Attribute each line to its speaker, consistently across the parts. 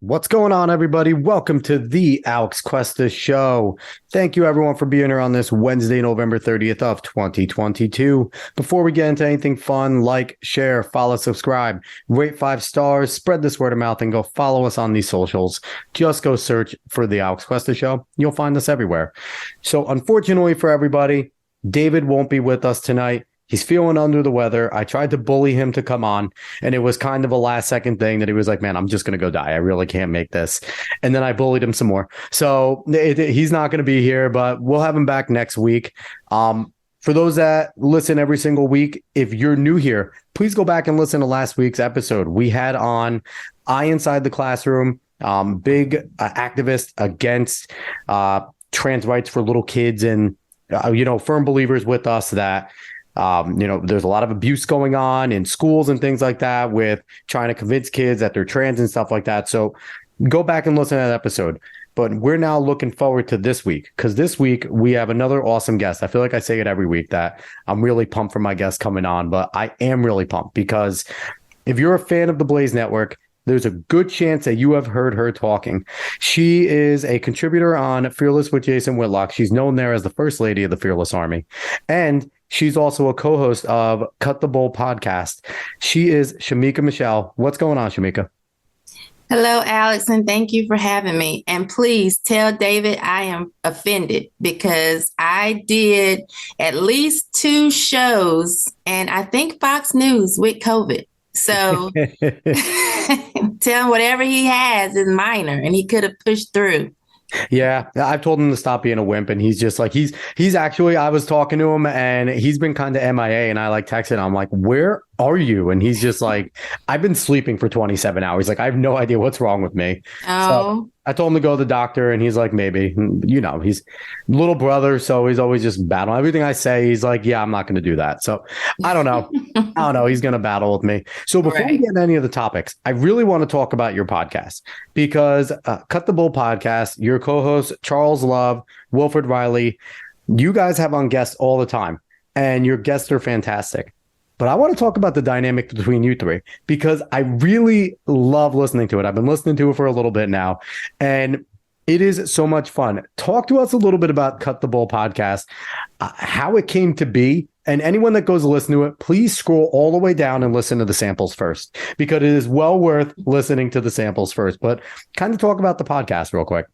Speaker 1: What's going on, everybody? Welcome to the Alex Cuesta Show. Thank you, everyone, for being here on this Wednesday, November 30th of 2022. Before we get into anything fun, like, share, follow, subscribe, rate 5 stars, spread this word of mouth, and go follow us on these socials. Just go search for the Alex Cuesta Show. You'll find us everywhere. So, unfortunately for everybody, David won't be with us tonight. He's feeling under the weather. I tried to bully him to come on, and it was kind of a last second thing that he was like, man, I'm just going to go die. I really can't make this. And then I bullied him some more. So he's not going to be here, but we'll have him back next week. For those that listen every single week, if you're new here, please go back and listen to last week's episode. We had on I Inside the Classroom, big activist against trans rights for little kids and, firm believers with us that there's a lot of abuse going on in schools and things like that with trying to convince kids that they're trans and stuff like that. So go back and listen to that episode. But we're now looking forward to this week because this week we have another awesome guest. I feel like I say it every week that I'm really pumped for my guest coming on, but I am really pumped because if you're a fan of the Blaze Network, there's a good chance that you have heard her talking. She is a contributor on Fearless with Jason Whitlock. She's known there as the First Lady of the Fearless Army. And she's also a co-host of Cut the Bull podcast. She is Shemeka Michelle. What's going on, Shemeka?
Speaker 2: Hello, Alex, and thank you for having me. And please tell David I am offended because I did at least 2 shows and I think Fox News with COVID. So tell him whatever he has is minor and he could have pushed through.
Speaker 1: Yeah, I've told him to stop being a wimp, and he's just like he's actually. I was talking to him, and he's been kind of MIA, and I texted him. I'm like, "Where are you?" And he's just like, "I've been sleeping for 27 hours. Like, I have no idea what's wrong with me."
Speaker 2: Oh.
Speaker 1: So I told him to go to the doctor, and he's like, "Maybe." He's little brother, so he's always just battling everything I say. He's like, "Yeah, I'm not going to do that." So I don't know. I don't know. He's going to battle with me. So before we get into any of the topics, I really want to talk about your podcast because Cut the Bull podcast, your co-host, Charles Love, Wilfred Riley, you guys have on guests all the time and your guests are fantastic. But I want to talk about the dynamic between you three because I really love listening to it. I've been listening to it for a little bit now and it is so much fun. Talk to us a little bit about Cut the Bull podcast, how it came to be. And anyone that goes to listen to it, please scroll all the way down and listen to the samples first, because it is well worth listening to the samples first. But kind of talk about the podcast real quick.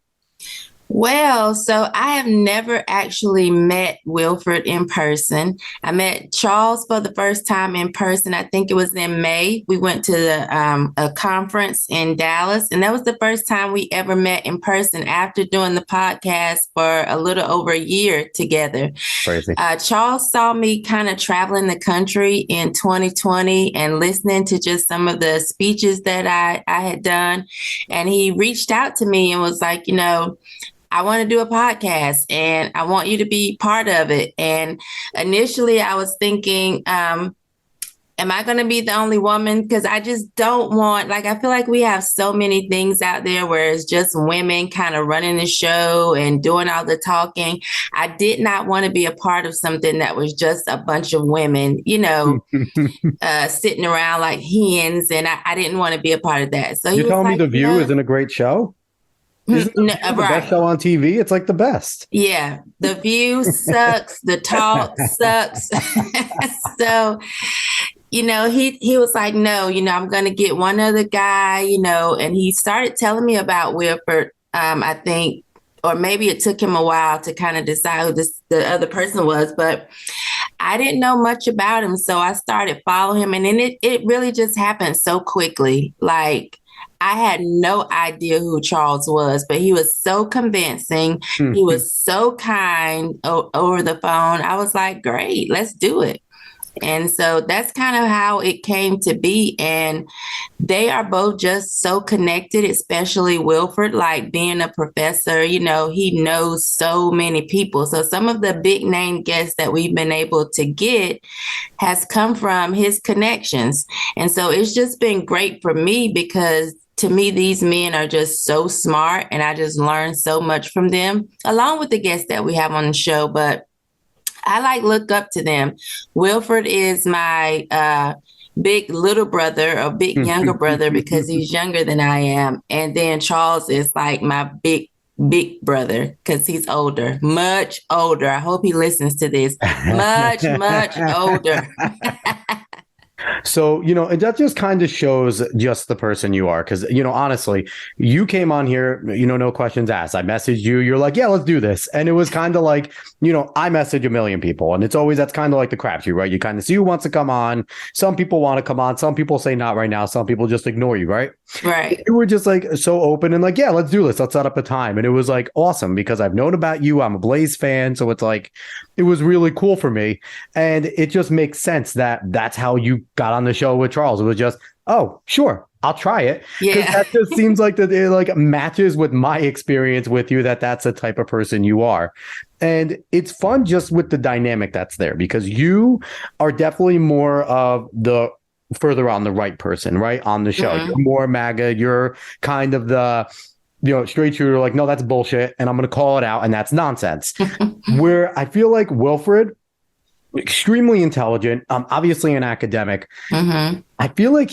Speaker 2: Well, so I have never actually met Wilfred in person. I met Charles for the first time in person. I think it was in May. We went to a conference in Dallas, and that was the first time we ever met in person after doing the podcast for a little over a year together.
Speaker 1: Crazy.
Speaker 2: Charles saw me kind of traveling the country in 2020 and listening to just some of the speeches that I had done. And he reached out to me and was like, I want to do a podcast and I want you to be part of it. And initially I was thinking, am I going to be the only woman? Because I just don't want, I feel like we have so many things out there where it's just women kind of running the show and doing all the talking. I did not want to be a part of something that was just a bunch of women, sitting around like hens. And I didn't want to be a part of that. So
Speaker 1: you're telling me The View isn't a great show? Isn't the best show on TV? It's like the best.
Speaker 2: Yeah. The View sucks. The talk sucks. So, he was like, no, I'm going to get one other guy, and he started telling me about Wilfred, I think, or maybe it took him a while to kind of decide who the other person was, but I didn't know much about him. So I started following him and then it really just happened so quickly. I had no idea who Charles was, but he was so convincing. Mm-hmm. He was so kind over the phone. I was like, great, let's do it. And so that's kind of how it came to be. And they are both just so connected, especially Wilfred, being a professor, he knows so many people. So some of the big name guests that we've been able to get has come from his connections. And so it's just been great for me because to me, these men are just so smart and I just learned so much from them, along with the guests that we have on the show. But I look up to them. Wilfred is my big little brother or big younger brother because he's younger than I am. And then Charles is like my big brother because he's older, much older. I hope he listens to this. Much older.
Speaker 1: So, and that just kind of shows just the person you are. Because, honestly, you came on here, no questions asked. I messaged you. You're like, yeah, let's do this. And it was kind of like, I message a million people. And that's kind of like the crapshoot, right? You kind of see who wants to come on. Some people want to come on. Some people say not right now. Some people just ignore you, right?
Speaker 2: Right.
Speaker 1: You were just like so open and like, yeah, let's do this. Let's set up a time. And it was like awesome because I've known about you. I'm a Blaze fan. So it's like, it was really cool for me. And it just makes sense that that's how you got on the show with Charles. It was just, oh, sure, I'll try it.
Speaker 2: Yeah.
Speaker 1: That just seems like that it like matches with my experience with you, that's the type of person you are. And it's fun just with the dynamic that's there because you are definitely more of the further on the right person, right? On the show. Mm-hmm. You're more MAGA. You're kind of the straight shooter, like, no, that's bullshit. And I'm going to call it out. And that's nonsense. Where I feel like Wilfred, extremely intelligent, obviously an academic. Mm-hmm. I feel like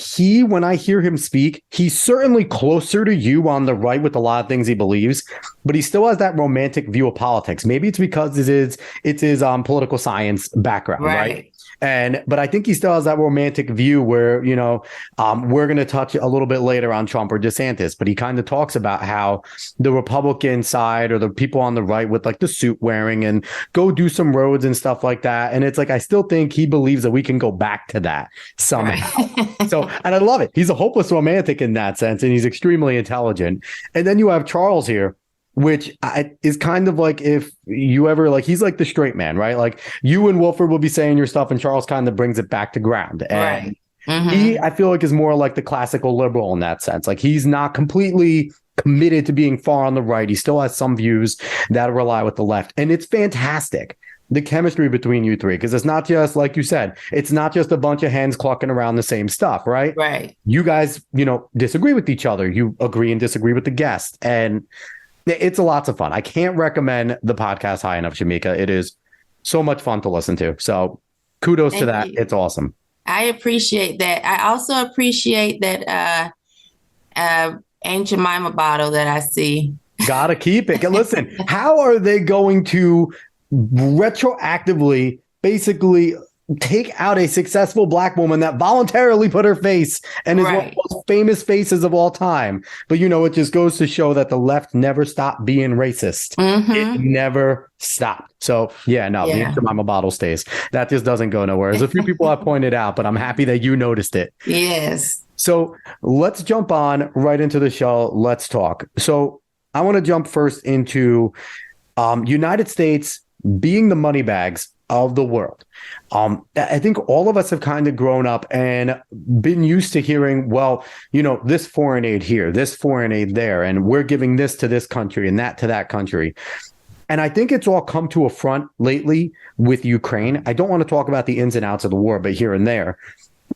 Speaker 1: when I hear him speak, he's certainly closer to you on the right with a lot of things he believes, but he still has that romantic view of politics. Maybe it's because it's his political science background, right? But I think he still has that romantic view where, we're going to touch a little bit later on Trump or DeSantis, but he kind of talks about how the Republican side or the people on the right with like the suit wearing and go do some roads and stuff like that. And it's like, I still think he believes that we can go back to that somehow. Right. So, and I love it. He's a hopeless romantic in that sense, and he's extremely intelligent. And then you have Charles here, which is kind of like if you ever like, he's like the straight man, right? Like you and Wilfred will be saying your stuff and Charles kind of brings it back to ground. And right. Mm-hmm. I feel like is more like the classical liberal in that sense. Like he's not completely committed to being far on the right. He still has some views that rely with the left. And it's fantastic, the chemistry between you three, because it's not just, like you said, it's not just a bunch of hens clucking around the same stuff, right?
Speaker 2: Right.
Speaker 1: You guys, disagree with each other. You agree and disagree with the guest. And it's a lots of fun. I can't recommend the podcast high enough, Shemeka. It is so much fun to listen to. So kudos to that. It's awesome.
Speaker 2: I appreciate that. I also appreciate that Aunt Jemima bottle that I see.
Speaker 1: Gotta keep it. Listen, how are they going to retroactively basically take out a successful Black woman that voluntarily put her face and is one of the most famous faces of all time? But, it just goes to show that the left never stopped being racist. Mm-hmm. It never stopped. So, the Aunt Jemima bottle stays. That just doesn't go nowhere. As a few people have pointed out, but I'm happy that you noticed it.
Speaker 2: Yes.
Speaker 1: So let's jump on right into the show. Let's talk. So I want to jump first into United States being the money bags of the world. I think all of us have kind of grown up and been used to hearing, well, this foreign aid here, this foreign aid there, and we're giving this to this country and that to that country. And I think it's all come to a front lately with Ukraine. I don't want to talk about the ins and outs of the war, but here and there.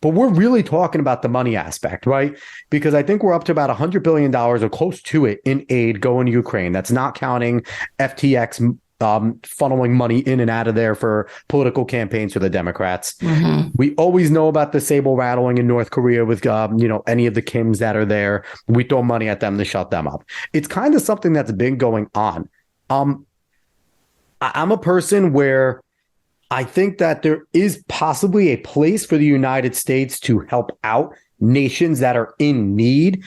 Speaker 1: But we're really talking about the money aspect, right? Because I think we're up to about $100 billion or close to it in aid going to Ukraine. That's not counting FTX funneling money in and out of there for political campaigns for the Democrats. Mm-hmm. We always know about the sable rattling in North Korea with, any of the Kims that are there. We throw money at them to shut them up. It's kind of something that's been going on. I'm a person where I think that there is possibly a place for the United States to help out nations that are in need,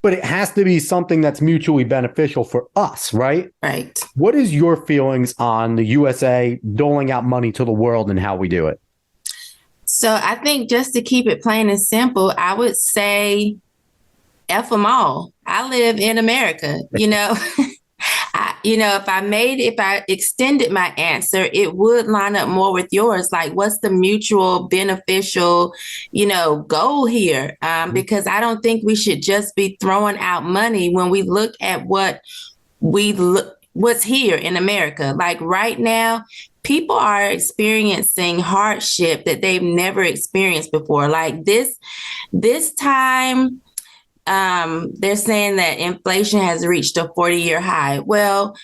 Speaker 1: but it has to be something that's mutually beneficial for us, right?
Speaker 2: Right.
Speaker 1: What is your feelings on the USA doling out money to the world and how we do it?
Speaker 2: So I think just to keep it plain and simple, I would say F them all. I live in America, if I extended my answer, it would line up more with yours. Like, what's the mutual beneficial, goal here? Because I don't think we should just be throwing out money when we look at what's here in America. Like right now, people are experiencing hardship that they've never experienced before. Like this time, they're saying that inflation has reached a 40-year high. Well,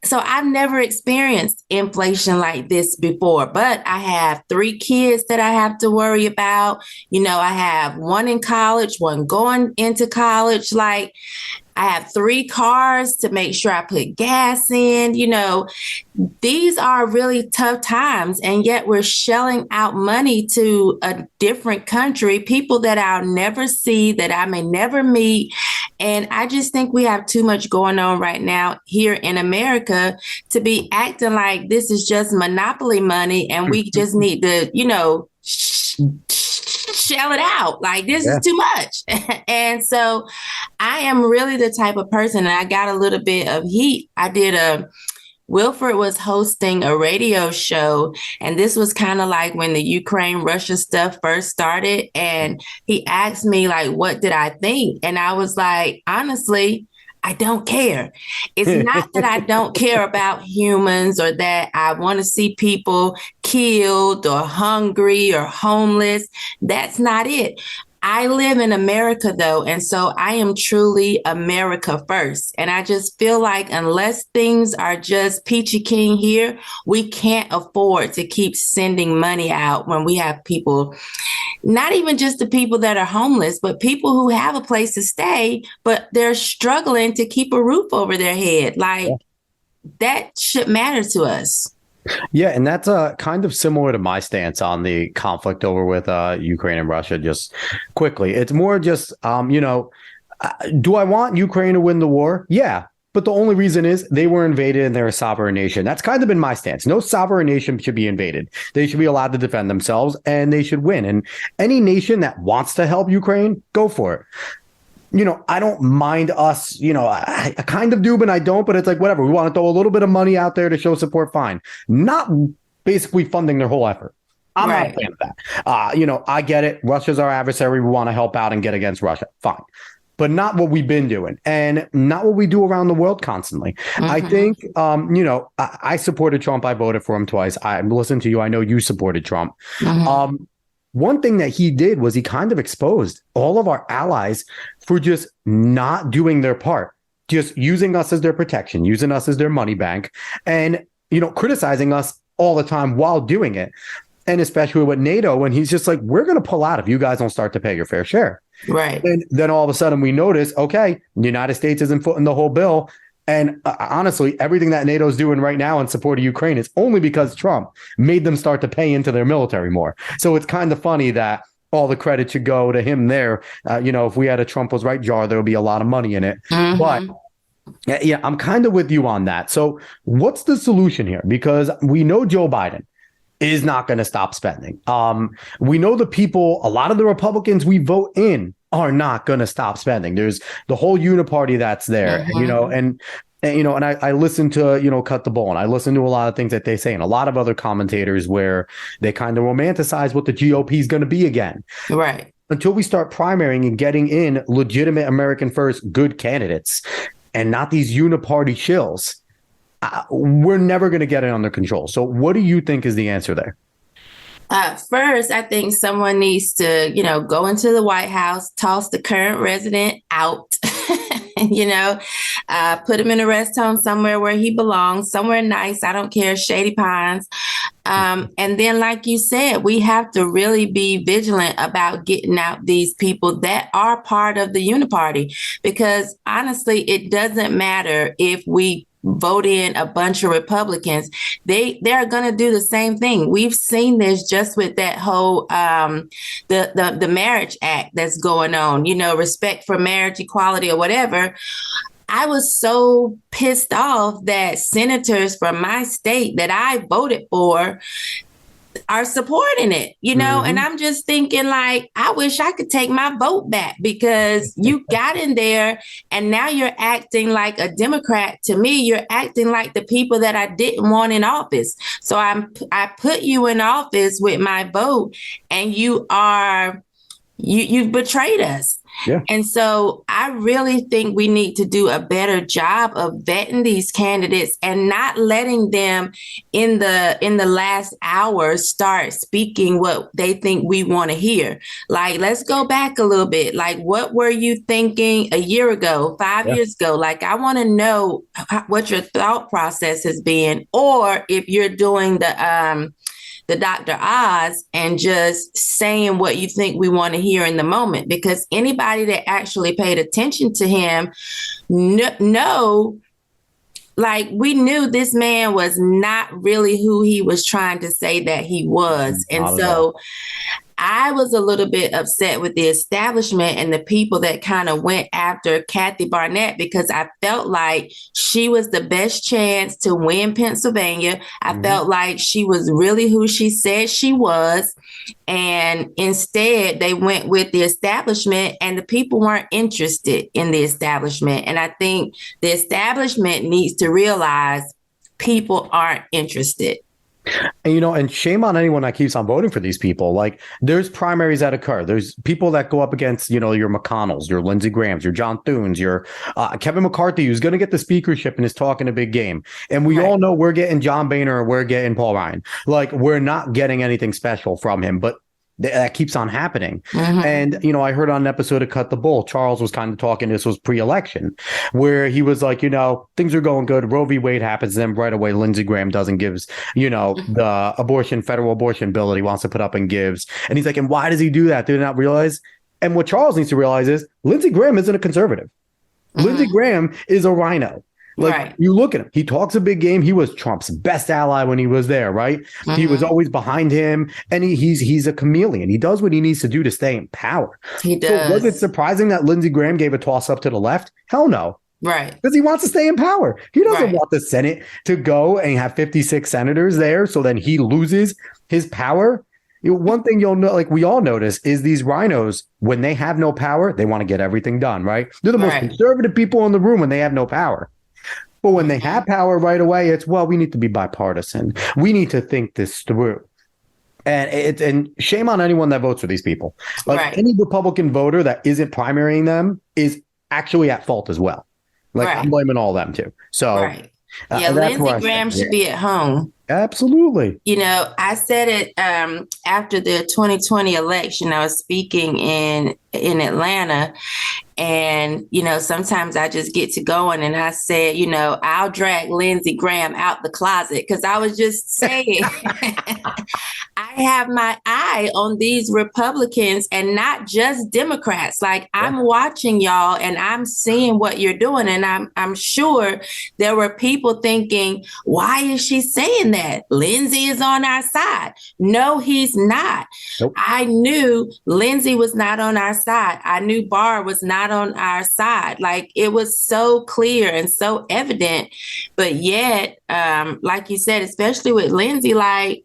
Speaker 2: So I've never experienced inflation like this before, but I have 3 kids that I have to worry about. I have one in college, one going into college. Like, I have 3 cars to make sure I put gas in. These are really tough times. And yet we're shelling out money to a different country, people that I'll never see, that I may never meet. And I just think we have too much going on right now here in America to be acting like this is just monopoly money and we just need to, shell it out. Like, this is too much. And so I am really the type of person, and I got a little bit of heat. Wilford was hosting a radio show, and this was kind of like when the Ukraine-Russia stuff first started. And he asked me, like, what did I think? And I was like, honestly, I don't care. It's not that I don't care about humans or that I want to see people killed or hungry or homeless. That's not it. I live in America, though, and so I am truly America first. And I just feel like unless things are just peachy keen here, we can't afford to keep sending money out when we have people, not even just the people that are homeless, but people who have a place to stay, but they're struggling to keep a roof over their head. Like, that should matter to us.
Speaker 1: Yeah, and that's kind of similar to my stance on the conflict over with Ukraine and Russia. Just quickly, it's more just, do I want Ukraine to win the war? Yeah, but the only reason is they were invaded and they're a sovereign nation. That's kind of been my stance. No sovereign nation should be invaded. They should be allowed to defend themselves and they should win. And any nation that wants to help Ukraine, go for it. I don't mind us, I kind of do, but I don't, but it's like, whatever. We want to throw a little bit of money out there to show support. Fine. Not basically funding their whole effort. I'm not a fan of that. I get it. Russia's our adversary. We want to help out and get against Russia. Fine. But not what we've been doing and not what we do around the world constantly. I think, I supported Trump. I voted for him twice. I listened to you. I know you supported Trump. One thing that he did was he kind of exposed all of our allies for just not doing their part, just using us as their protection, using us as their money bank, and, criticizing us all the time while doing it. And especially with NATO, when he's just like, we're going to pull out if you guys don't start to pay your fair share.
Speaker 2: Right.
Speaker 1: And then all of a sudden we notice, okay, the United States isn't footing the whole bill. And honestly, everything that NATO is doing right now in support of Ukraine is only because Trump made them start to pay into their military more. So it's kind of funny that all the credit should go to him there. If we had a Trump was right jar, there would be a lot of money in it. But yeah, I'm kind of with you on that. So what's the solution here? Because we know Joe Biden is not going to stop spending. We know the people, a lot of the Republicans we vote in are not going to stop spending. There's the whole uniparty that's there, and I listen to, Cut the Bull, and I listen to a lot of things that they say and a lot of other commentators where they kind of romanticize what the GOP is going to be again.
Speaker 2: Right.
Speaker 1: Until we start primarying and getting in legitimate American first good candidates and not these uniparty shills, we're never going to get it under control. So what do you think is the answer there?
Speaker 2: First, I think someone needs to, go into the White House, toss the current resident out, put him in a rest home somewhere where he belongs, somewhere nice. I don't care, Shady Pines. And then, like you said, we have to really be vigilant about getting out these people that are part of the uniparty, because honestly, it doesn't matter if we vote in a bunch of Republicans. They're going to do the same thing. We've seen this just with that whole the Marriage Act that's going on, respect for marriage, equality, or whatever. I was so pissed off that senators from my state that I voted for are supporting it, and I'm just thinking, like, I wish I could take my vote back, because you got in there and now you're acting like a Democrat. To me, you're acting like the people that I didn't want in office. So I put you in office with my vote, and you are You've betrayed us.
Speaker 1: Yeah.
Speaker 2: And so I really think we need to do a better job of vetting these candidates and not letting them in the last hour start speaking what they think we want to hear. Like, let's go back a little bit. Like, what were you thinking a year ago, 5 years ago? Like, I want to know what your thought process has been, or if you're doing the Dr. Oz and just saying what you think we want to hear in the moment, because anybody that actually paid attention to him know, like, we knew this man was not really who he was trying to say that he was. And so I was a little bit upset with the establishment and the people that kind of went after Kathy Barnett, because I felt like she was the best chance to win Pennsylvania. I felt like she was really who she said she was. And instead, they went with the establishment, and the people weren't interested in the establishment. And I think the establishment needs to realize people aren't interested.
Speaker 1: And, and shame on anyone that keeps on voting for these people. Like, there's primaries that occur. There's people that go up against, your McConnells, your Lindsey Grahams, your John Thunes, your Kevin McCarthy, who's going to get the speakership and is talking a big game. And we all know we're getting John Boehner, or we're getting Paul Ryan. Like, we're not getting anything special from him, but that keeps on happening. And, I heard on an episode of Cut the Bull, Charles was kind of talking, this was pre-election, where he was like, things are going good. Roe v. Wade happens. Then right away, Lindsey Graham gives, the federal abortion bill that he wants to put up and gives. And he's like, and why does he do that? Did they not realize? And what Charles needs to realize is Lindsey Graham isn't a conservative. Lindsey Graham is a rhino. Like, you look at him, he talks a big game. He was Trump's best ally when he was there, right? He was always behind him, and he's a chameleon. He does what he needs to do to stay in power.
Speaker 2: He does.
Speaker 1: So was it surprising that Lindsey Graham gave a toss up to the left? Hell no.
Speaker 2: Right.
Speaker 1: Because he wants to stay in power. He doesn't want the Senate to go and have 56 senators there, so then he loses his power. One thing you'll know, like we all notice, is these rhinos, when they have no power, they want to get everything done, right? They're the most conservative people in the room when they have no power. But when they have power right away, it's, well, we need to be bipartisan. We need to think this through. And shame on anyone that votes for these people. Like, any Republican voter that isn't primarying them is actually at fault as well. Like, I'm blaming all of them too. So
Speaker 2: Lindsey Graham should be at home.
Speaker 1: Absolutely.
Speaker 2: I said it after the 2020 election. I was speaking in Atlanta, and sometimes I just get to going, and I said, I'll drag Lindsey Graham out the closet, because I was just saying I have my eye on these Republicans and not just Democrats. Like, I'm watching y'all, and I'm seeing what you're doing, and I'm sure there were people thinking, why is she saying that? Lindsey is on our side. No, he's not. Nope. I knew Lindsey was not on our side. I knew Barr was not on our side. Like, it was so clear and so evident. But yet, like you said, especially with Lindsey, like,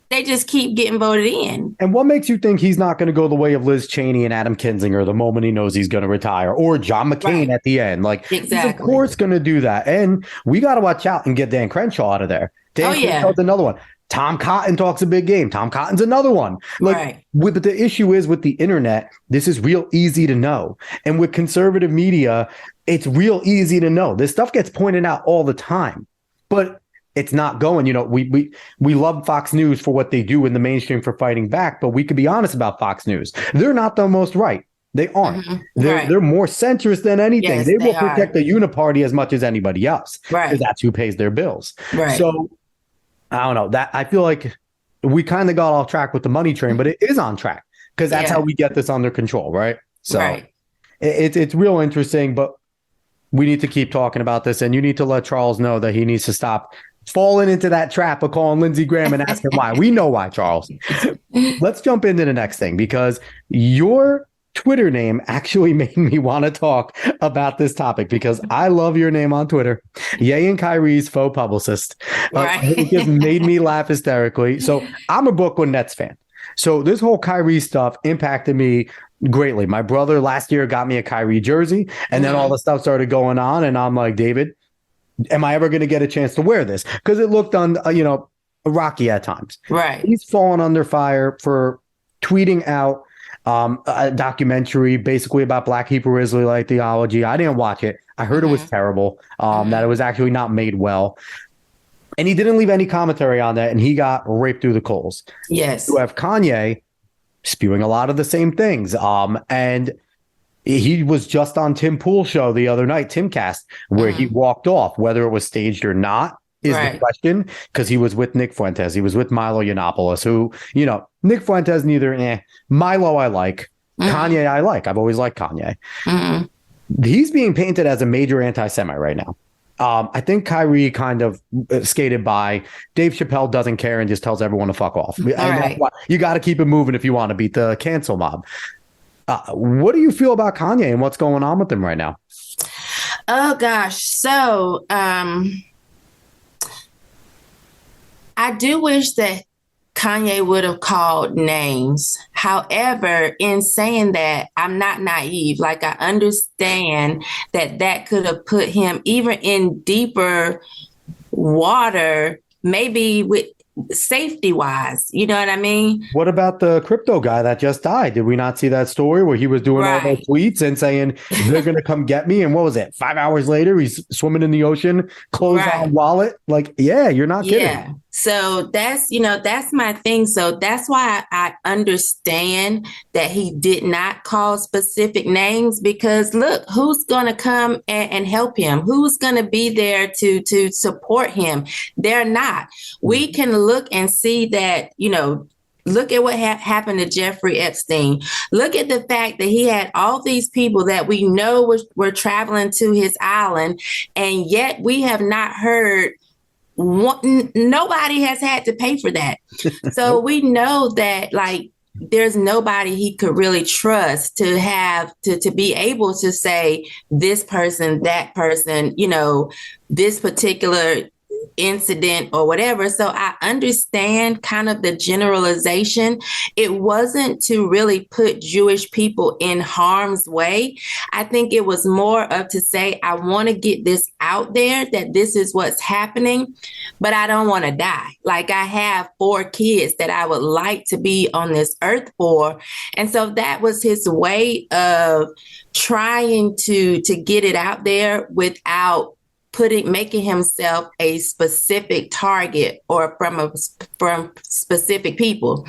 Speaker 2: they just keep getting voted in.
Speaker 1: And what makes you think he's not going to go the way of Liz Cheney and Adam Kinzinger the moment he knows he's going to retire, or John McCain at the end? Like, he's of course going to do that. And we got to watch out and get Dan Crenshaw out of there. Dan Crenshaw's another one. Tom Cotton talks a big game. Tom Cotton's another one. Like, but the issue is with the internet, this is real easy to know. And with conservative media, it's real easy to know. This stuff gets pointed out all the time, but it's not going. We love Fox News for what they do in the mainstream for fighting back, but we could be honest about Fox News. They're not the most right. They aren't. They're more centrist than anything.
Speaker 2: Yes,
Speaker 1: they will protect the uniparty as much as anybody else. Because that's who pays their bills. So I don't know, that I feel like we kind of got off track with the money train, but it is on track, because that's how we get this under control, right? So it's real interesting, but we need to keep talking about this, and you need to let Charles know that he needs to stop falling into that trap of calling Lindsey Graham and asking why. We know why, Charles. Let's jump into the next thing, because your Twitter name actually made me want to talk about this topic, because I love your name on Twitter. Ye and Kyrie's faux publicist. It just made me laugh hysterically. So I'm a Brooklyn Nets fan. So this whole Kyrie stuff impacted me greatly. My brother last year got me a Kyrie jersey, and then all the stuff started going on, and I'm like, David, am I ever going to get a chance to wear this? Because it looked rocky at times.
Speaker 2: Right.
Speaker 1: He's fallen under fire for tweeting out a documentary basically about Black Hebrew Israelite theology. I didn't watch it. I heard it was terrible, that it was actually not made well. And he didn't leave any commentary on that, and he got raped through the coals.
Speaker 2: Yes.
Speaker 1: You have Kanye spewing a lot of the same things. And he was just on Tim Pool's show the other night, Timcast, where he walked off. Whether it was staged or not is the question, because he was with Nick Fuentes. He was with Milo Yiannopoulos, who, Nick Fuentes, neither. Milo I like. Kanye I like. I've always liked Kanye. He's being painted as a major anti-Semite right now. I think Kyrie kind of skated by. Dave Chappelle doesn't care and just tells everyone to fuck off. You got to keep it moving if you want to beat the cancel mob. What do you feel about Kanye and what's going on with him right now?
Speaker 2: Oh, gosh. So I do wish that Kanye would have called names. However, in saying that, I'm not naive. Like, I understand that could have put him even in deeper water, maybe with safety wise. You know what I mean?
Speaker 1: What about the crypto guy that just died? Did we not see that story where he was doing all those tweets and saying they're going to come get me? And what was it? 5 hours later, he's swimming in the ocean, clothes on wallet. Like, yeah, you're not kidding.
Speaker 2: Yeah. So that's my thing. So that's why I understand that he did not call specific names, because look, who's going to come and help him? Who's going to be there to support him? They're not. We can look and see that, look at what happened to Jeffrey Epstein. Look at the fact that he had all these people that we know were traveling to his island, and yet we have not heard. Nobody has had to pay for that. So we know that, like, there's nobody he could really trust to have to be able to say this person, that person, this particular incident or whatever. So I understand kind of the generalization. It wasn't to really put Jewish people in harm's way. I think it was more of to say, I want to get this out there that this is what's happening, but I don't want to die. Like, I have 4 kids that I would like to be on this earth for. And so that was his way of trying to get it out there without making himself a specific target or from specific people.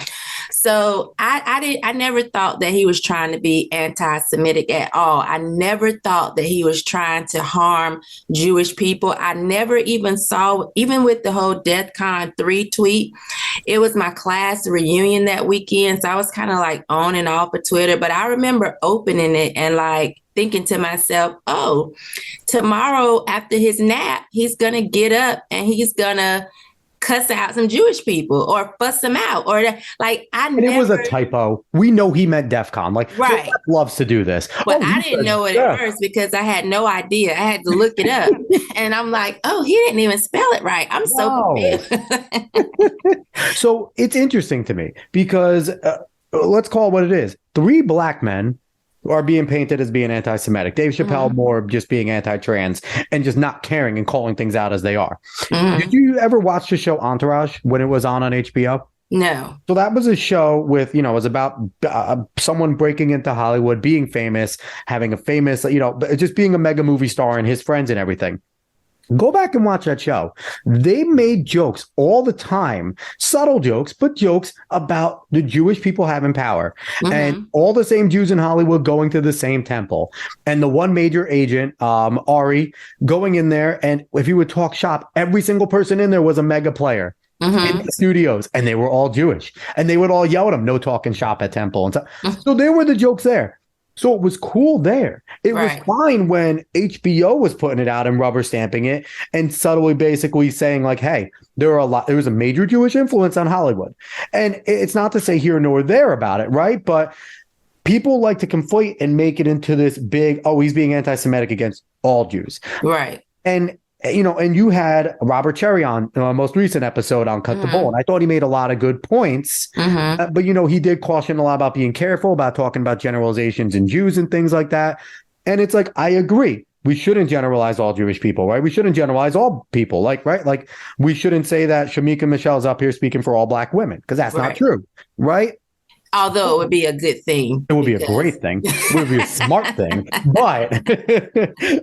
Speaker 2: So I never thought that he was trying to be anti-Semitic at all. I never thought that he was trying to harm Jewish people. I never even saw, even with the whole DEFCON 3 tweet, it was my class reunion that weekend. So I was kind of like on and off of Twitter, but I remember opening it and like thinking to myself, oh, tomorrow after his nap, he's going to get up and he's going to cuss out some Jewish people or fuss them out, or like it was a
Speaker 1: typo. We know he meant DEFCON. Like,
Speaker 2: right,
Speaker 1: loves to do this.
Speaker 2: But I didn't know it at first because I had no idea. I had to look it up, and I'm like, oh, he didn't even spell it right. I'm so confused.
Speaker 1: So it's interesting to me because let's call it what it is. 3 black men are being painted as being anti-Semitic. Dave Chappelle more just being anti-trans and just not caring and calling things out as they are. Did you ever watch the show Entourage when it was on HBO?
Speaker 2: No.
Speaker 1: So that was a show with, it was about someone breaking into Hollywood, being famous, having a famous, just being a mega movie star and his friends and everything. Go back and watch that show. They made jokes all the time, subtle jokes, but jokes about the Jewish people having power and all the same Jews in Hollywood going to the same temple. And the one major agent, Ari, going in there. And if you would talk shop, every single person in there was a mega player in the studios, and they were all Jewish. And they would all yell at them, no talking shop at temple. And so there were the jokes there. So it was cool there. It was fine when HBO was putting it out and rubber stamping it and subtly basically saying like, hey, there was a major Jewish influence on Hollywood. And it's not to say here nor there about it, right? But people like to conflate and make it into this big, oh, he's being anti-Semitic against all Jews.
Speaker 2: Right.
Speaker 1: And and you had Robert Cherry on our most recent episode on Cut the Bull. And I thought he made a lot of good points. But, he did caution a lot about being careful about talking about generalizations and Jews and things like that. And it's like, I agree. We shouldn't generalize all Jewish people, right? We shouldn't generalize all people, right? Like, we shouldn't say that Shemeka Michelle is up here speaking for all black women, because that's not true, right?
Speaker 2: Although it would be a good thing.
Speaker 1: It would be a great thing. It would be a smart thing. But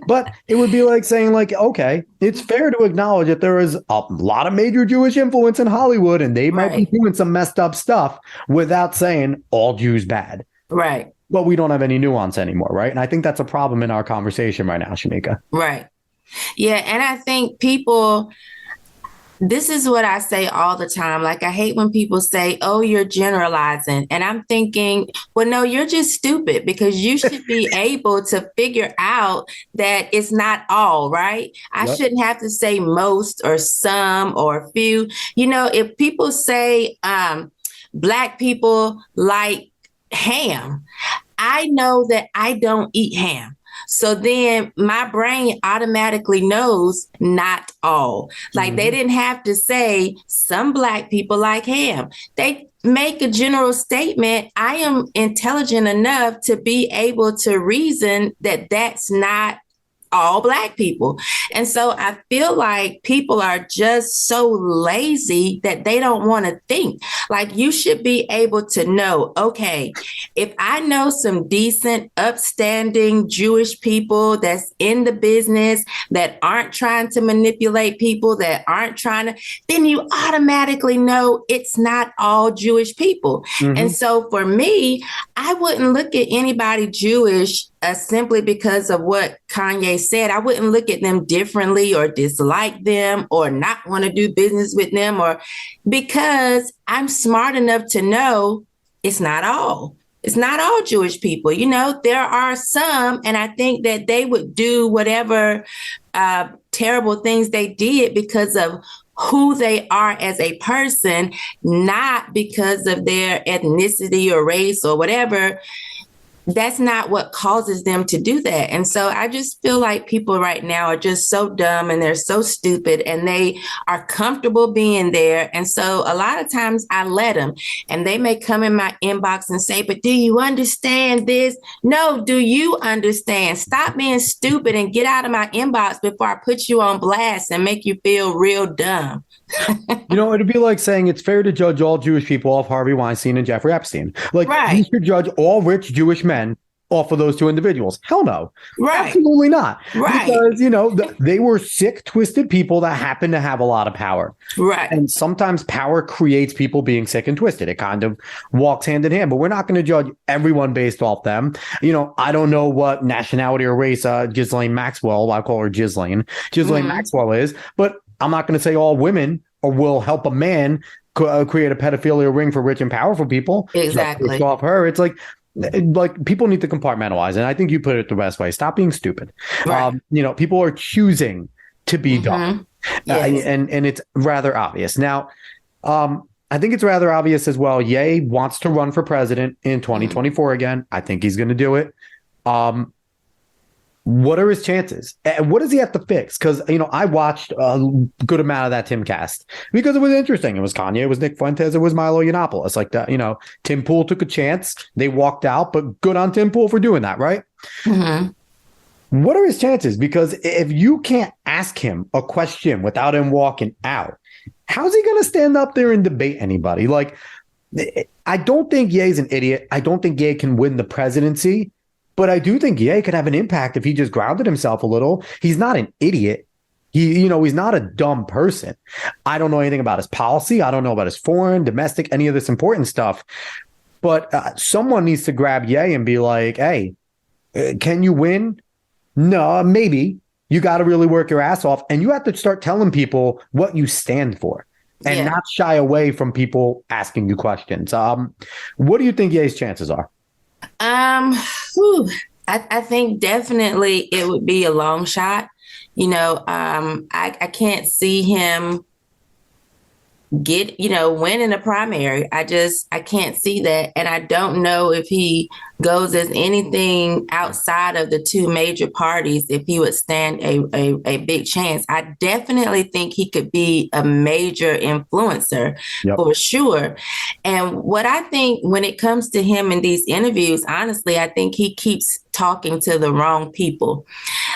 Speaker 1: but it would be like saying, like, okay, it's fair to acknowledge that there is a lot of major Jewish influence in Hollywood, and they might be doing some messed up stuff without saying all Jews bad.
Speaker 2: Right.
Speaker 1: But we don't have any nuance anymore, right? And I think that's a problem in our conversation right now, Shemeka.
Speaker 2: Right. Yeah. And I think people, this is what I say all the time. Like, I hate when people say, oh, you're generalizing. And I'm thinking, well, no, you're just stupid, because you should be able to figure out that it's not all, right? I shouldn't have to say most or some or few. You know, if people say Black people like ham, I know that I don't eat ham. So then my brain automatically knows not all. Like, they didn't have to say some Black people like ham. They make a general statement. I am intelligent enough to be able to reason that that's not all Black people. And so I feel like people are just so lazy that they don't want to think. Like, you should be able to know, okay, if I know some decent, upstanding Jewish people that's in the business, that aren't trying to manipulate people, that aren't trying to, then you automatically know it's not all Jewish people. And so for me, I wouldn't look at anybody Jewish simply because of what Kanye said. I wouldn't look at them differently or dislike them or not want to do business with them, or because I'm smart enough to know it's not all. It's not all Jewish people. You know, there are some, and I think that they would do whatever terrible things they did because of who they are as a person, not because of their ethnicity or race or whatever. That's not what causes them to do that. And so I just feel like people right now are just so dumb and they're so stupid and they are comfortable being there. And so a lot of times I let them, and they may come in my inbox and say, but do you understand this? No, do you understand? Stop being stupid and get out of my inbox before I put you on blast and make you feel real dumb.
Speaker 1: You know, it'd be like saying it's fair to judge all Jewish people off Harvey Weinstein and Jeffrey Epstein. Like, you should judge all rich Jewish men off of those two individuals. Hell no. Absolutely not. Because, you know, they were sick, twisted people that happen to have a lot of power. And sometimes power creates people being sick and twisted. It kind of walks hand in hand, but we're not going to judge everyone based off them. You know, I don't know what nationality or race Ghislaine Maxwell, I call her Ghislaine Maxwell is, but I'm not going to say all women or will help a man create a pedophilia ring for rich and powerful people.
Speaker 2: Exactly.
Speaker 1: Off her. It's like people need to compartmentalize. And I think you put it the best way. Stop being stupid. You know, people are choosing to be dumb. And it's rather obvious. Now, I think it's rather obvious as well. Ye wants to run for president in 2024 again. I think he's going to do it. What are his chances? And what does he have to fix? Because, you know, I watched a good amount of that Timcast because it was interesting. It was Kanye, it was Nick Fuentes, it was Milo Yiannopoulos. Like that, you know, Tim Pool took a chance. They walked out, but good on Tim Pool for doing that, right? What are his chances? Because if you can't ask him a question without him walking out, how's he going to stand up there and debate anybody? Like, I don't think Ye's an idiot. I don't think Ye can win the presidency. But I do think Ye could have an impact if he just grounded himself a little. He's not an idiot. He's not a dumb person. I don't know anything about his policy. I don't know about his foreign, domestic, any of this important stuff. But someone needs to grab Ye and be like, hey, can you win? No, maybe. You got to really work your ass off. And you have to start telling people what you stand for and not shy away from people asking you questions. What do you think Ye's chances are?
Speaker 2: I think definitely it would be a long shot. You know, I can't see him win in a primary. I can't see that. And I don't know if he goes as anything outside of the two major parties, if he would stand a big chance. I definitely think he could be a major influencer for sure. And what I think when it comes to him in these interviews, honestly, I think he keeps talking to the wrong people.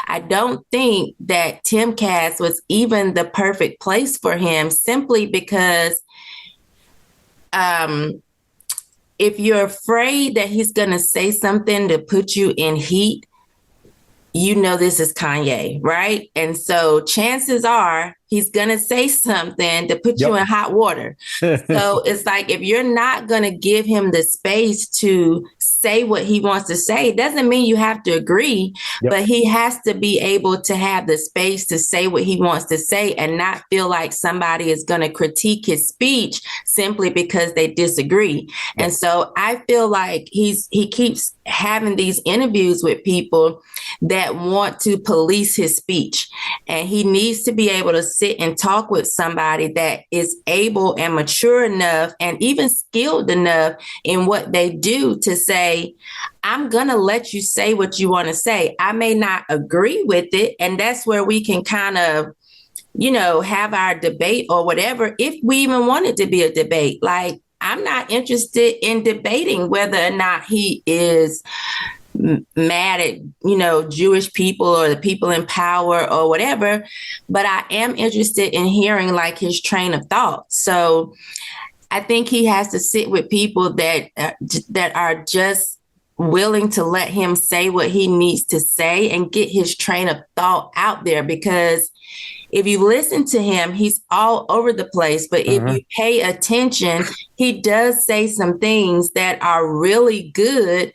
Speaker 2: I don't think that Timcast was even the perfect place for him simply because if you're afraid that he's going to say something to put you in heat, you know this is Kanye, right? And so chances are he's going to say something to put you in hot water. So it's like, if you're not going to give him the space to say what he wants to say, it doesn't mean you have to agree, but he has to be able to have the space to say what he wants to say and not feel like somebody is going to critique his speech simply because they disagree. And so I feel like he keeps having these interviews with people that want to police his speech. And he needs to be able to sit and talk with somebody that is able and mature enough and even skilled enough in what they do to say, I'm going to let you say what you want to say. I may not agree with it. And that's where we can kind of, you know, have our debate or whatever, if we even want it to be a debate. Like, I'm not interested in debating whether or not he is mad at, you know, Jewish people or the people in power or whatever, but I am interested in hearing like his train of thought. So I think he has to sit with people that are just willing to let him say what he needs to say and get his train of thought out there. Because if you listen to him, he's all over the place. But if you pay attention, he does say some things that are really good.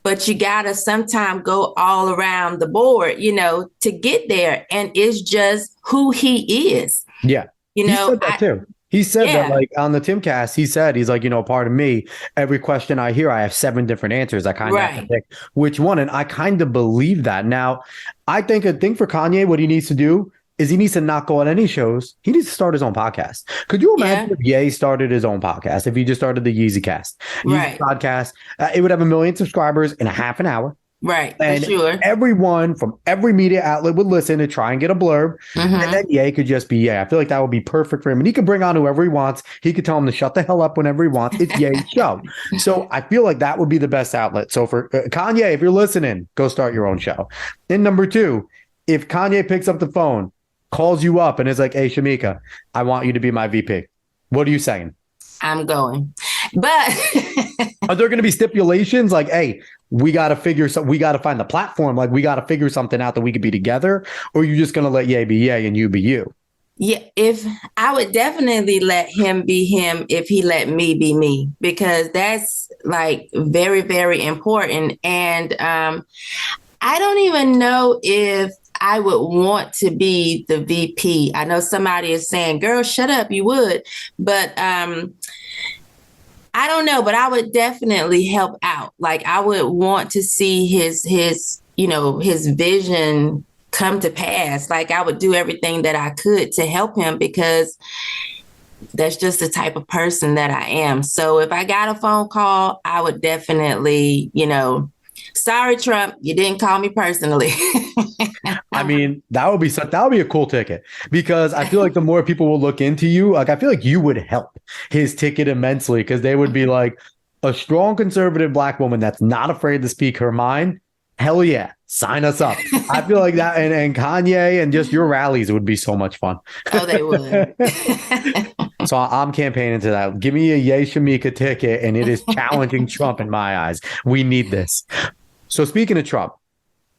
Speaker 2: But you got to sometimes go all around the board, you know, to get there. And it's just who he is.
Speaker 1: Yeah.
Speaker 2: You know,
Speaker 1: he said that too. He said that, like, on the Timcast, he's like, you know, pardon me, every question I hear, I have 7 different answers. I kind of have to pick which one. And I kind of believe that. Now, I think a thing for Kanye, what he needs to do is he needs to not go on any shows. He needs to start his own podcast. Could you imagine if Ye started his own podcast? If he just started the Yeezy Cast, Yeezy podcast, it would have 1 million subscribers in a half an hour.
Speaker 2: Right,
Speaker 1: and
Speaker 2: for sure.
Speaker 1: Everyone from every media outlet would listen and try and get a blurb. And then Ye could just be Ye. I feel like that would be perfect for him. And he could bring on whoever he wants. He could tell him to shut the hell up whenever he wants. It's Ye's show. So I feel like that would be the best outlet. So for Kanye, if you're listening, go start your own show. And number 2, if Kanye picks up the phone, calls you up and is like, hey, Shemeka, I want you to be my VP. What are you saying?
Speaker 2: I'm going. But
Speaker 1: are there going to be stipulations like, hey, we got to find the platform. Like, we got to figure something out that we could be together. Or are you just going to let Ye be Ye and you be you?
Speaker 2: Yeah, if I would definitely let him be him if he let me be me, because that's like very, very important. And I don't even know if I would want to be the VP. I know somebody is saying, girl, shut up, you would. But I don't know, but I would definitely help out. Like, I would want to see his vision come to pass. Like, I would do everything that I could to help him, because that's just the type of person that I am. So if I got a phone call, I would definitely, you know, sorry, Trump, you didn't call me personally.
Speaker 1: I mean, that would be a cool ticket, because I feel like the more people will look into you, like, I feel like you would help his ticket immensely, because they would be like, a strong conservative Black woman that's not afraid to speak her mind. Hell yeah, sign us up. I feel like that, and Kanye and just your rallies would be so much fun.
Speaker 2: Oh, they would.
Speaker 1: So I'm campaigning to that. Give me a Ye Shemeka ticket, and it is challenging Trump in my eyes. We need this. So speaking of Trump,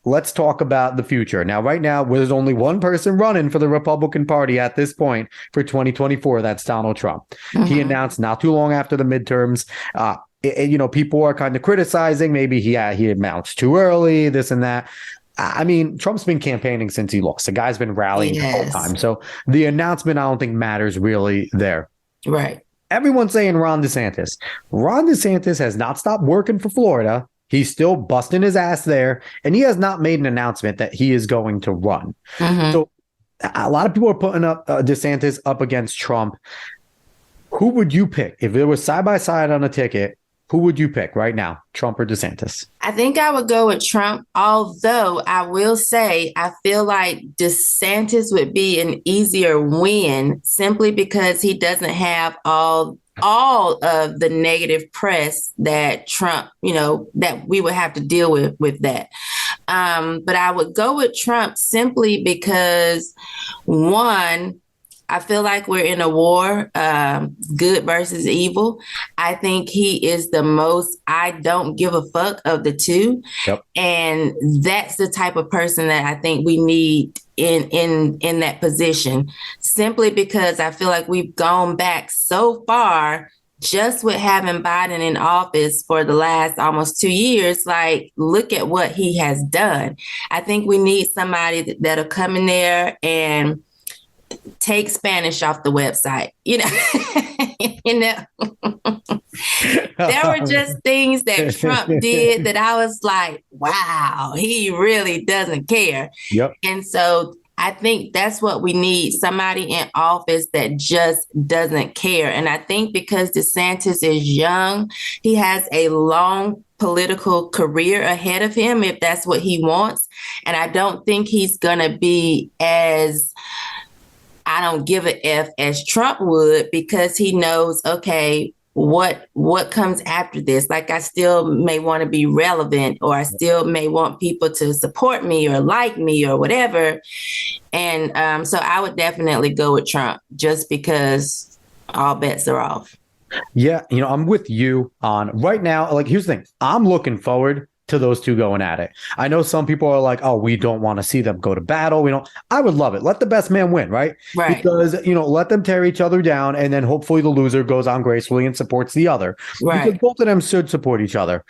Speaker 1: let's talk about the future. Now, right now, there's only one person running for the Republican Party at this point for 2024. That's Donald Trump. He announced not too long after the midterms. You know, people are kind of criticizing maybe he announced too early, this and that. I mean, Trump's been campaigning since he lost. The guy's been rallying the whole time. So the announcement, I don't think matters really there.
Speaker 2: Right.
Speaker 1: Everyone's saying Ron DeSantis. Ron DeSantis has not stopped working for Florida. He's still busting his ass there, and he has not made an announcement that he is going to run. So a lot of people are putting up DeSantis up against Trump. Who would you pick? If it was side by side on a ticket, who would you pick right now, Trump or DeSantis?
Speaker 2: I think I would go with Trump, although I will say I feel like DeSantis would be an easier win simply because he doesn't have all of the negative press that Trump, you know, that we would have to deal with that. But I would go with Trump simply because, one, I feel like we're in a war, good versus evil. I think he is the most I don't give a fuck of the two.
Speaker 1: Yep.
Speaker 2: And that's the type of person that I think we need in that position, simply because I feel like we've gone back so far just with having Biden in office for the last almost 2 years. Like, look at what he has done. I think we need somebody that'll come in there and take Spanish off the website. There were just things that Trump did that I was like, wow, he really doesn't care.
Speaker 1: Yep.
Speaker 2: And so I think that's what we need, somebody in office that just doesn't care. And I think because DeSantis is young, he has a long political career ahead of him if that's what he wants. And I don't think he's going to be as I don't give a F as Trump would, because he knows, okay, what comes after this? Like, I still may want to be relevant, or I still may want people to support me or like me or whatever. And so I would definitely go with Trump, just because all bets are off.
Speaker 1: Yeah, I'm with you on right now. Like, here's the thing. I'm looking forward to those two going at it. I know some people are like, oh, we don't want to see them go to battle. I would love it. Let the best man win, right?
Speaker 2: Right.
Speaker 1: Because, let them tear each other down, and then hopefully the loser goes on gracefully and supports the other.
Speaker 2: Right.
Speaker 1: Because both of them should support each other.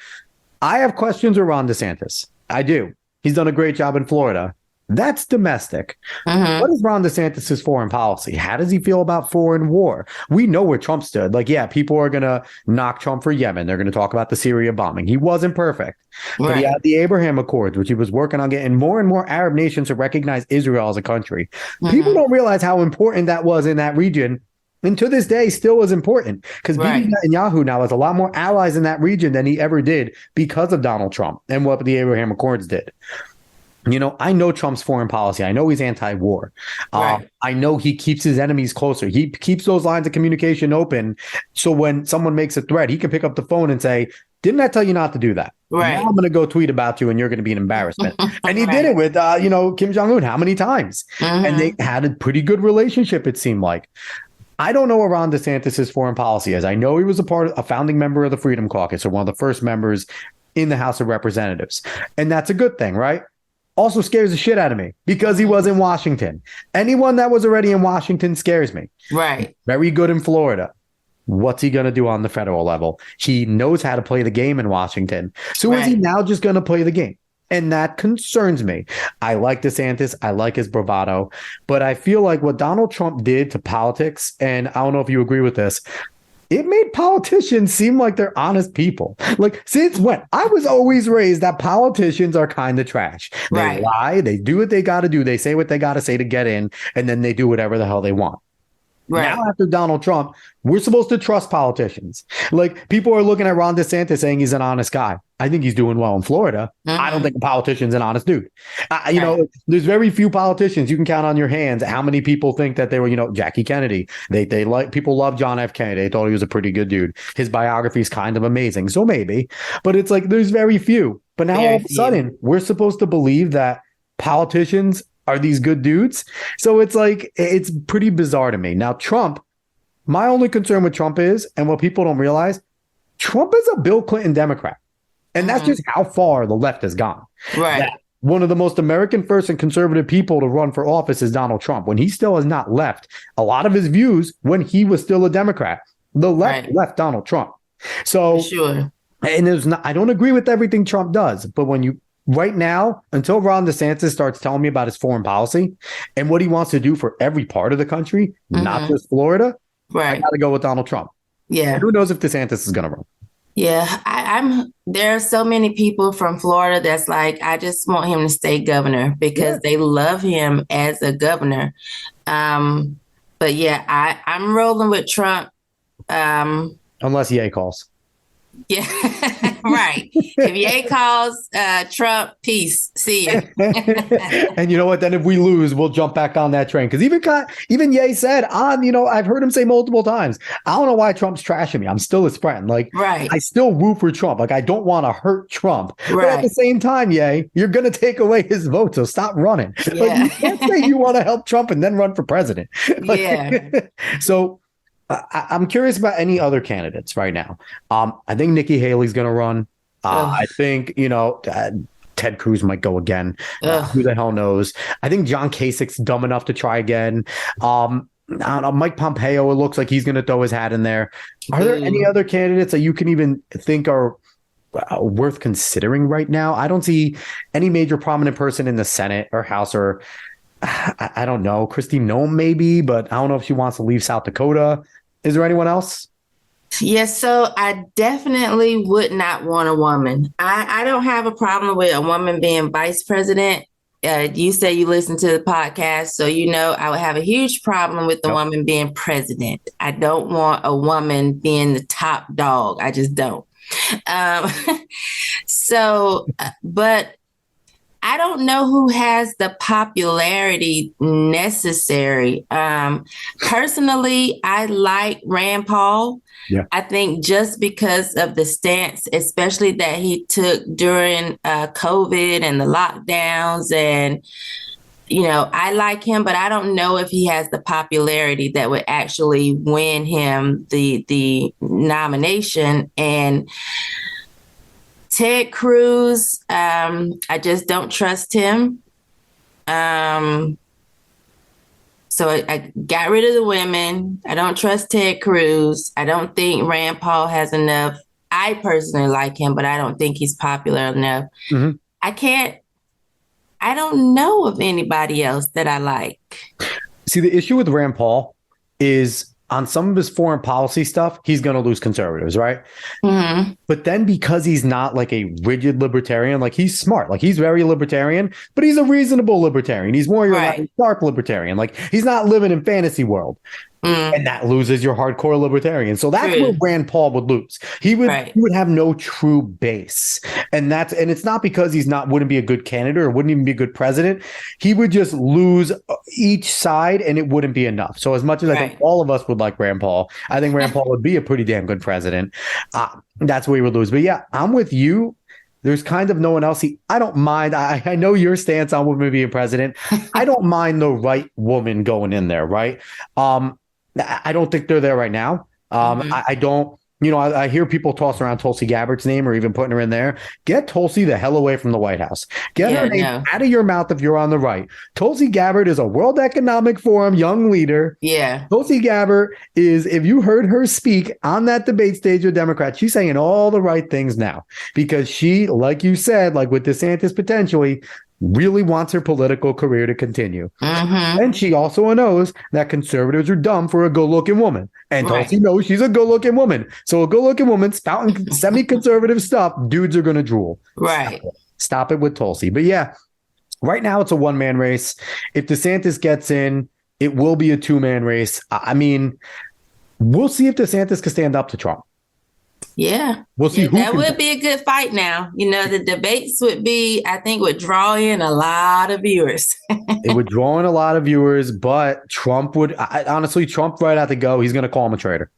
Speaker 1: I have questions around DeSantis. I do. He's done a great job in Florida. That's domestic.
Speaker 2: Mm-hmm.
Speaker 1: What is Ron DeSantis' foreign policy? How does he feel about foreign war? We know where Trump stood. Like, yeah, people are going to knock Trump for Yemen. They're going to talk about the Syria bombing. He wasn't perfect.
Speaker 2: Right.
Speaker 1: But he had the Abraham Accords, which he was working on getting more and more Arab nations to recognize Israel as a country. Mm-hmm. People don't realize how important that was in that region. And to this day, still is important, because
Speaker 2: Right.
Speaker 1: Bibi Netanyahu now has a lot more allies in that region than he ever did because of Donald Trump and what the Abraham Accords did. I know Trump's foreign policy. I know he's anti-war.
Speaker 2: Right.
Speaker 1: I know he keeps his enemies closer. He keeps those lines of communication open. So when someone makes a threat, he can pick up the phone and say, didn't I tell you not to do that?
Speaker 2: Right.
Speaker 1: Now I'm going to go tweet about you, and you're going to be an embarrassment. And he
Speaker 2: Right.
Speaker 1: did it with, Kim Jong-un how many times?
Speaker 2: Mm-hmm.
Speaker 1: And they had a pretty good relationship, it seemed like. I don't know what Ron DeSantis' foreign policy is. I know he was a founding member of the Freedom Caucus, or one of the first members in the House of Representatives. And that's a good thing, right? Also scares the shit out of me because he was in Washington. Anyone that was already in Washington scares me.
Speaker 2: Right.
Speaker 1: Very good in Florida. What's he going to do on the federal level? He knows how to play the game in Washington. So Is he now just going to play the game? And that concerns me. I like DeSantis. I like his bravado. But I feel like what Donald Trump did to politics, and I don't know if you agree with this, it made politicians seem like they're honest people. Like, since when? I was always raised that politicians are kind of trash. They
Speaker 2: Right.
Speaker 1: lie. They do what they got to do. They say what they got to say to get in, and then they do whatever the hell they want.
Speaker 2: Right.
Speaker 1: Now, after Donald Trump, we're supposed to trust politicians. Like, people are looking at Ron DeSantis saying he's an honest guy. I think he's doing well in Florida.
Speaker 2: Mm-hmm.
Speaker 1: I don't think a politician's an honest dude. There's very few politicians you can count on your hands. How many people think that they were, Jackie Kennedy? They like, people love John F. Kennedy. They thought he was a pretty good dude. His biography is kind of amazing. So maybe, but it's like, there's very few. But now all of a sudden, we're supposed to believe that politicians are these good dudes. So it's like, it's pretty bizarre to me. Now, Trump, my only concern with Trump is, and what people don't realize, Trump is a Bill Clinton Democrat. And that's just how far the left has gone.
Speaker 2: Right.
Speaker 1: That one of the most American first and conservative people to run for office is Donald Trump, when he still has not left a lot of his views when he was still a Democrat. The left left Donald Trump. So,
Speaker 2: For sure.
Speaker 1: And I don't agree with everything Trump does, but right now, until Ron DeSantis starts telling me about his foreign policy and what he wants to do for every part of the country, not just Florida, I got to go with Donald Trump.
Speaker 2: Yeah.
Speaker 1: And who knows if DeSantis is going to run?
Speaker 2: Yeah, there are so many people from Florida that's like, I just want him to stay governor because they love him as a governor. But yeah, I'm rolling with Trump.
Speaker 1: Unless Ye calls.
Speaker 2: Yeah, right. If Ye calls Trump, peace. See you.
Speaker 1: And you know what? Then if we lose, we'll jump back on that train. Because even Ye said I've heard him say multiple times, I don't know why Trump's trashing me. I'm still his friend. Like,
Speaker 2: Right.
Speaker 1: I still root for Trump. Like, I don't want to hurt Trump. But at the
Speaker 2: Right.
Speaker 1: same time, Ye, you're going to take away his vote. So stop running. Like,
Speaker 2: Yeah.
Speaker 1: you can't say you want to help Trump and then run for president. Like,
Speaker 2: Yeah.
Speaker 1: so I'm curious about any other candidates right now. I think Nikki Haley's going to run. I think, Ted Cruz might go again. Who the hell knows? I think John Kasich's dumb enough to try again. I don't know, Mike Pompeo, it looks like he's going to throw his hat in there. Are there any other candidates that you can even think are worth considering right now? I don't see any major prominent person in the Senate or House or I don't know. Kristi Noem maybe, but I don't know if she wants to leave South Dakota. Is there anyone else?
Speaker 2: Yes, so I definitely would not want a woman. I don't have a problem with a woman being vice president. You say you listen to the podcast, so you know I would have a huge problem with the woman being president. I don't want a woman being the top dog. I just don't. But I don't know who has the popularity necessary. Personally, I like Rand Paul.
Speaker 1: Yeah.
Speaker 2: I think just because of the stance, especially that he took during COVID and the lockdowns, and I like him, but I don't know if he has the popularity that would actually win him the nomination. And Ted Cruz, I just don't trust him. So I got rid of the women. I don't trust Ted Cruz. I don't think Rand Paul has enough. I personally like him, but I don't think he's popular enough.
Speaker 1: Mm-hmm.
Speaker 2: I don't know of anybody else that I like.
Speaker 1: See, the issue with Rand Paul is on some of his foreign policy stuff, he's going to lose conservatives, right?
Speaker 2: Mm-hmm.
Speaker 1: But then because he's not like a rigid libertarian, like he's smart, like he's very libertarian, but he's a reasonable libertarian. He's more your sharp libertarian. Like he's not living in fantasy world. And that loses your hardcore libertarian. So that's where Rand Paul would lose. He would have no true base. And it's not because wouldn't be a good candidate or wouldn't even be a good president. He would just lose each side and it wouldn't be enough. So as much as I think all of us would like Rand Paul, I think Rand Paul would be a pretty damn good president. That's where he would lose. But yeah, I'm with you. There's kind of no one else. I don't mind. I know your stance on women being president. I don't mind the right woman going in there, right? I don't think they're there right now. I don't, I hear people toss around Tulsi Gabbard's name or even putting her in there. Get Tulsi the hell away from the White House. Get her name out of your mouth if you're on the right. Tulsi Gabbard is a World Economic Forum young leader.
Speaker 2: Yeah.
Speaker 1: Tulsi Gabbard is, if you heard her speak on that debate stage with Democrats, she's saying all the right things now because she, like you said, like with DeSantis potentially, really wants her political career to continue.
Speaker 2: Mm-hmm.
Speaker 1: And she also knows that conservatives are dumb for a good-looking woman. And Tulsi knows she's a good-looking woman. So a good-looking woman spouting semi-conservative stuff, dudes are going to drool.
Speaker 2: Right.
Speaker 1: Stop it with Tulsi. But yeah, right now it's a one-man race. If DeSantis gets in, it will be a two-man race. I mean, we'll see if DeSantis can stand up to Trump.
Speaker 2: Yeah.
Speaker 1: We'll see.
Speaker 2: That would be a good fight now. The debates would draw in a lot of viewers.
Speaker 1: It would draw in a lot of viewers, but Trump would, honestly, Trump right out the go, he's going to call him a traitor.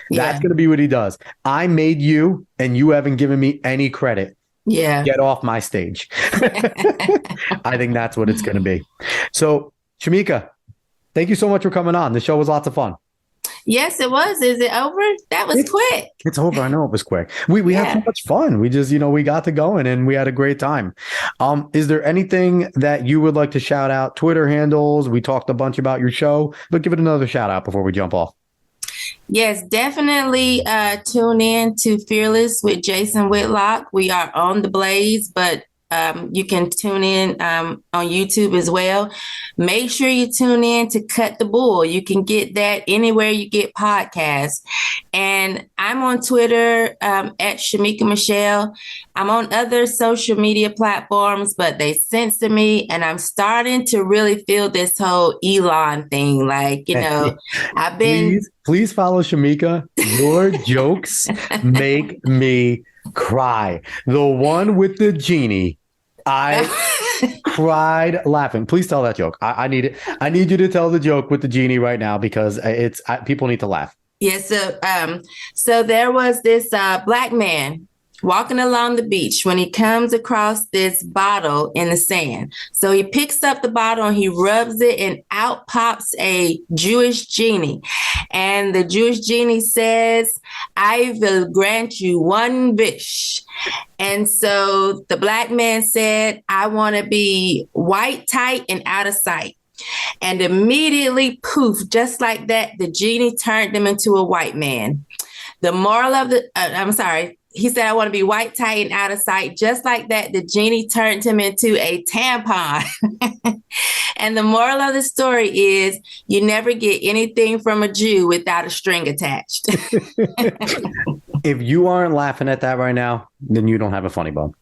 Speaker 1: That's going to be what he does. I made you and you haven't given me any credit.
Speaker 2: Yeah.
Speaker 1: Get off my stage. I think that's what it's going to be. So, Shemeka, thank you so much for coming on. The show was lots of fun.
Speaker 2: Yes, it was. Is it over? That was quick.
Speaker 1: It's over. I know it was quick. We had so much fun. We just, we got to going and we had a great time. Is there anything that you would like to shout out? Twitter handles. We talked a bunch about your show, but give it another shout out before we jump off.
Speaker 2: Yes, definitely tune in to Fearless with Jason Whitlock. We are on the blaze, but You can tune in on YouTube as well. Make sure you tune in to Cut the Bull. You can get that anywhere you get podcasts. And I'm on Twitter at Shemeka Michelle. I'm on other social media platforms, but they censor me, and I'm starting to really feel this whole Elon thing. Like, I've been...
Speaker 1: Please follow Shemeka. Your jokes make me cry. The one with the genie, I cried laughing. Please tell that joke. I need it. I need you to tell the joke with the genie right now, because people need to laugh.
Speaker 2: Yes. So there was this black man walking along the beach when he comes across this bottle in the sand. So he picks up the bottle and he rubs it, and out pops a Jewish genie. And the Jewish genie says, "I will grant you one wish." And so the black man said, "I want to be white, tight, and out of sight." And immediately, poof, just like that, the genie turned him into a white man. The moral of he said, "I want to be white, tight, and out of sight." Just like that, the genie turned him into a tampon. And the moral of the story is, you never get anything from a Jew without a string attached.
Speaker 1: If you aren't laughing at that right now, then you don't have a funny bone.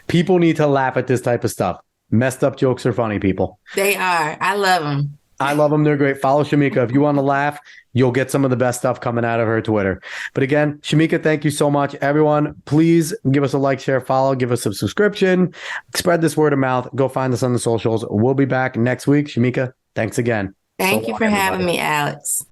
Speaker 1: People need to laugh at this type of stuff. Messed up jokes are funny, people.
Speaker 2: They are. I love them.
Speaker 1: I love them. They're great. Follow Shemeka. If you want to laugh, you'll get some of the best stuff coming out of her Twitter. But again, Shemeka, thank you so much. Everyone, please give us a like, share, follow, give us a subscription. Spread this word of mouth. Go find us on the socials. We'll be back next week. Shemeka, thanks again.
Speaker 2: Thank you for having me, Alex.